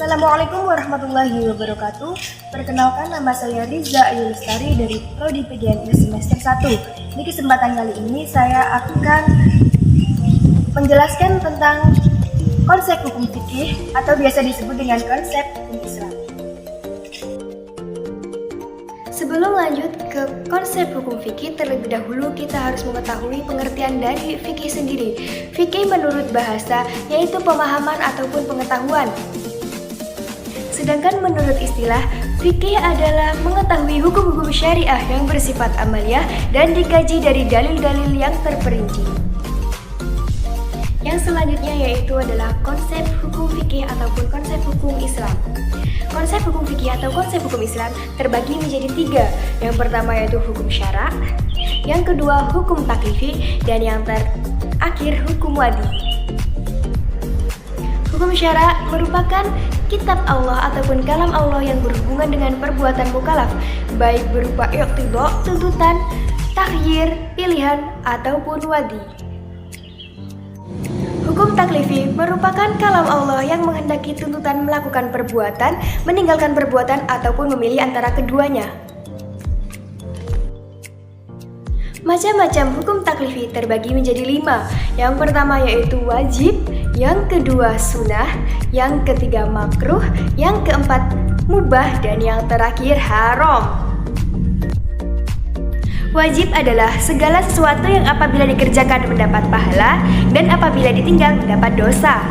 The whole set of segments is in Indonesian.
Assalamualaikum warahmatullahi wabarakatuh. Perkenalkan, nama saya Riza Ayu Lestari dari Prodi PGNI semester 1. Di kesempatan kali ini saya akan menjelaskan tentang konsep hukum fikih atau biasa disebut dengan konsep hukum Islam. Sebelum lanjut ke konsep hukum fikih, terlebih dahulu kita harus mengetahui pengertian dari fikih sendiri. Fikih menurut bahasa yaitu pemahaman ataupun pengetahuan. Sedangkan menurut istilah, fikih adalah mengetahui hukum-hukum syariah yang bersifat amaliyah dan dikaji dari dalil-dalil yang terperinci. Yang selanjutnya yaitu adalah konsep hukum fikih ataupun konsep hukum Islam. Konsep hukum fikih atau konsep hukum Islam terbagi menjadi 3. Yang pertama yaitu hukum syara, yang kedua hukum taklifi, dan yang terakhir hukum wadi. Hukum syara merupakan kitab Allah ataupun kalam Allah yang berhubungan dengan perbuatan mukallaf, baik berupa iqtida, tuntutan, takhyir, pilihan, ataupun wadi. Hukum taklifi merupakan kalam Allah yang menghendaki tuntutan melakukan perbuatan, meninggalkan perbuatan, ataupun memilih antara keduanya. Macam-macam hukum taklifi terbagi menjadi 5. Yang pertama yaitu wajib, yang kedua sunnah, yang ketiga makruh, yang keempat mubah, dan yang terakhir haram. Wajib adalah segala sesuatu yang apabila dikerjakan mendapat pahala dan apabila ditinggal mendapat dosa.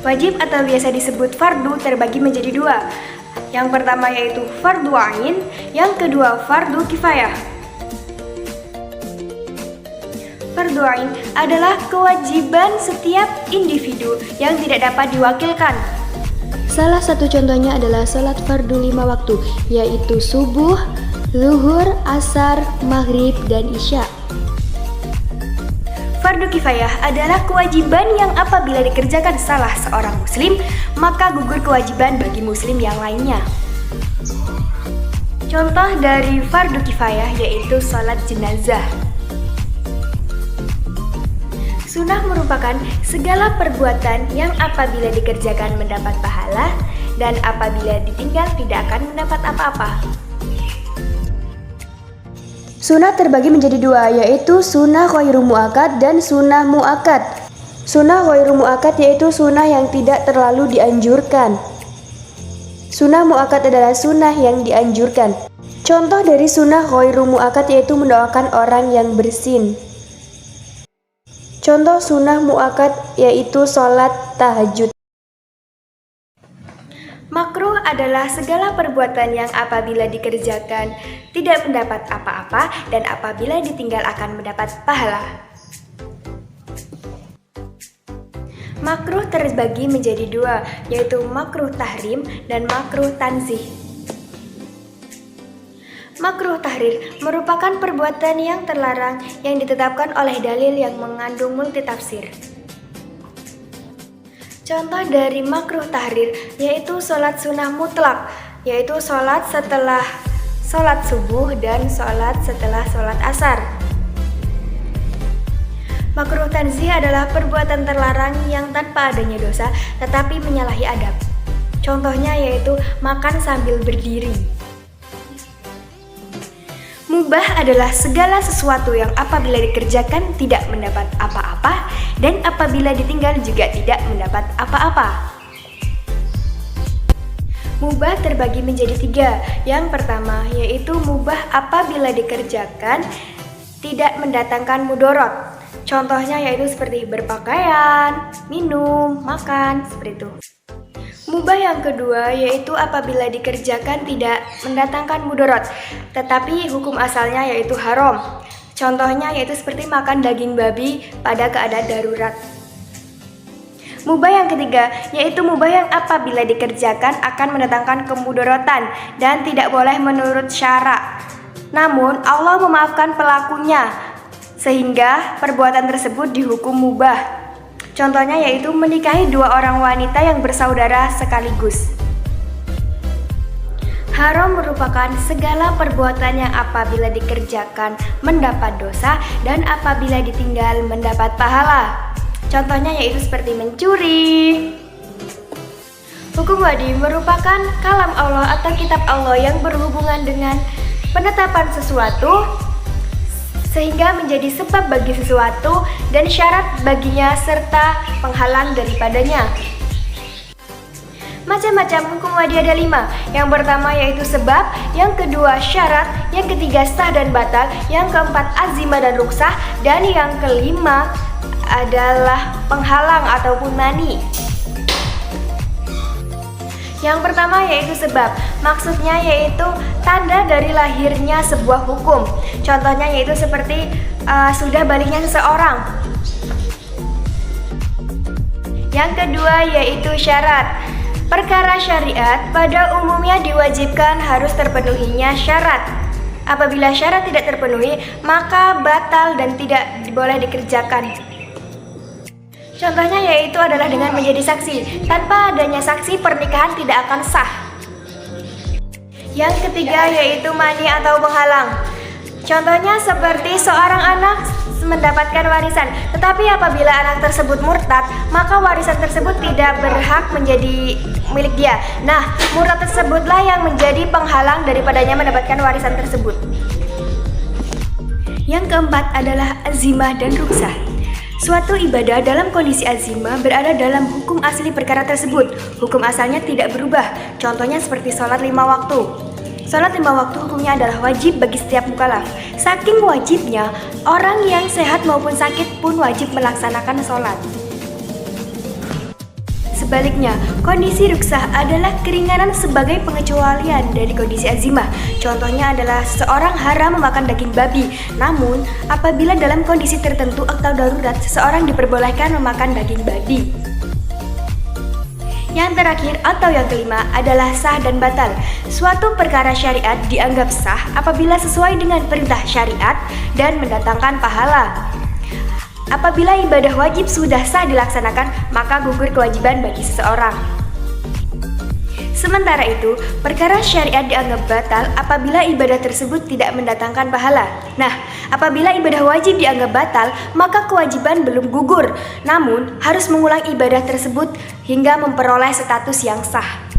Wajib atau biasa disebut fardu terbagi menjadi 2. Yang pertama yaitu fardu ain, yang kedua fardu kifayah. Fardu ain adalah kewajiban setiap individu yang tidak dapat diwakilkan. Salah satu contohnya adalah salat fardu 5 waktu, yaitu subuh, zuhur, asar, maghrib, dan isya. Fardu kifayah adalah kewajiban yang apabila dikerjakan salah seorang muslim, maka gugur kewajiban bagi muslim yang lainnya. Contoh dari fardu kifayah yaitu salat jenazah. Sunnah merupakan segala perbuatan yang apabila dikerjakan mendapat pahala dan apabila ditinggal tidak akan mendapat apa-apa. Sunnah terbagi menjadi 2, yaitu sunnah ghairu muakkad dan sunnah muakkad. Sunnah ghairu muakkad yaitu sunnah yang tidak terlalu dianjurkan. Sunnah muakkad adalah sunnah yang dianjurkan. Contoh dari sunnah ghairu muakkad yaitu mendoakan orang yang bersin. Contoh sunnah muakkad yaitu sholat tahajud. Makruh adalah segala perbuatan yang apabila dikerjakan tidak mendapat apa-apa dan apabila ditinggal akan mendapat pahala. Makruh terbagi menjadi 2, yaitu makruh tahrim dan makruh tanzih. Makruh tahrir merupakan perbuatan yang terlarang yang ditetapkan oleh dalil yang mengandung multitafsir. Contoh dari makruh tahrir yaitu sholat sunnah mutlak, yaitu sholat setelah sholat subuh dan sholat setelah sholat asar. Makruh tanzih adalah perbuatan terlarang yang tanpa adanya dosa tetapi menyalahi adab. Contohnya yaitu makan sambil berdiri. Mubah adalah segala sesuatu yang apabila dikerjakan tidak mendapat apa-apa dan apabila ditinggal juga tidak mendapat apa-apa. Mubah terbagi menjadi 3. Yang pertama yaitu mubah apabila dikerjakan tidak mendatangkan mudorot. Contohnya yaitu seperti berpakaian, minum, makan, seperti itu. Mubah yang kedua yaitu apabila dikerjakan tidak mendatangkan mudorot, tetapi hukum asalnya yaitu haram. Contohnya yaitu seperti makan daging babi pada keadaan darurat. Mubah yang ketiga yaitu mubah yang apabila dikerjakan akan mendatangkan kemudorotan dan tidak boleh menurut syara. Namun Allah memaafkan pelakunya sehingga perbuatan tersebut dihukum mubah. Contohnya yaitu menikahi 2 orang wanita yang bersaudara sekaligus. Haram merupakan segala perbuatan yang apabila dikerjakan mendapat dosa dan apabila ditinggal mendapat pahala. Contohnya yaitu seperti mencuri, Hukum wadi merupakan kalam Allah atau kitab Allah yang berhubungan dengan penetapan sesuatu sehingga menjadi sebab bagi sesuatu dan syarat baginya serta penghalang daripadanya. Macam-macam hukum wadi ada 5. Yang pertama yaitu sebab, yang kedua syarat, yang ketiga sah dan batal, yang keempat azimah dan ruksah, dan yang kelima adalah penghalang ataupun mani. Yang pertama yaitu sebab, maksudnya yaitu tanda dari lahirnya sebuah hukum. Contohnya yaitu seperti sudah baliknya seseorang. Yang kedua yaitu syarat. Perkara syariat pada umumnya diwajibkan harus terpenuhinya syarat. Apabila syarat tidak terpenuhi, maka batal dan tidak boleh dikerjakan. Contohnya yaitu adalah dengan menjadi saksi. Tanpa adanya saksi, pernikahan tidak akan sah. Yang ketiga yaitu mani atau penghalang. Contohnya seperti seorang anak mendapatkan warisan, tetapi apabila anak tersebut murtad, maka warisan tersebut tidak berhak menjadi milik dia. Nah, murtad tersebutlah yang menjadi penghalang daripadanya mendapatkan warisan tersebut. Yang keempat adalah azimah dan ruksah. Suatu ibadah dalam kondisi azimah berada dalam hukum asli perkara tersebut. Hukum asalnya tidak berubah. Contohnya seperti sholat 5 waktu. Sholat 5 waktu hukumnya adalah wajib bagi setiap mukallaf. Saking wajibnya, orang yang sehat maupun sakit pun wajib melaksanakan sholat. Sebaliknya, kondisi ruksah adalah keringanan sebagai pengecualian dari kondisi azimah. Contohnya adalah seseorang haram memakan daging babi. Namun, apabila dalam kondisi tertentu atau darurat, seseorang diperbolehkan memakan daging babi. Yang terakhir atau yang kelima adalah sah dan batal. Suatu perkara syariat dianggap sah apabila sesuai dengan perintah syariat dan mendatangkan pahala. Apabila ibadah wajib sudah sah dilaksanakan, maka gugur kewajiban bagi seseorang. Sementara itu, perkara syariat dianggap batal apabila ibadah tersebut tidak mendatangkan pahala. Nah, apabila ibadah wajib dianggap batal, maka kewajiban belum gugur, namun harus mengulang ibadah tersebut hingga memperoleh status yang sah.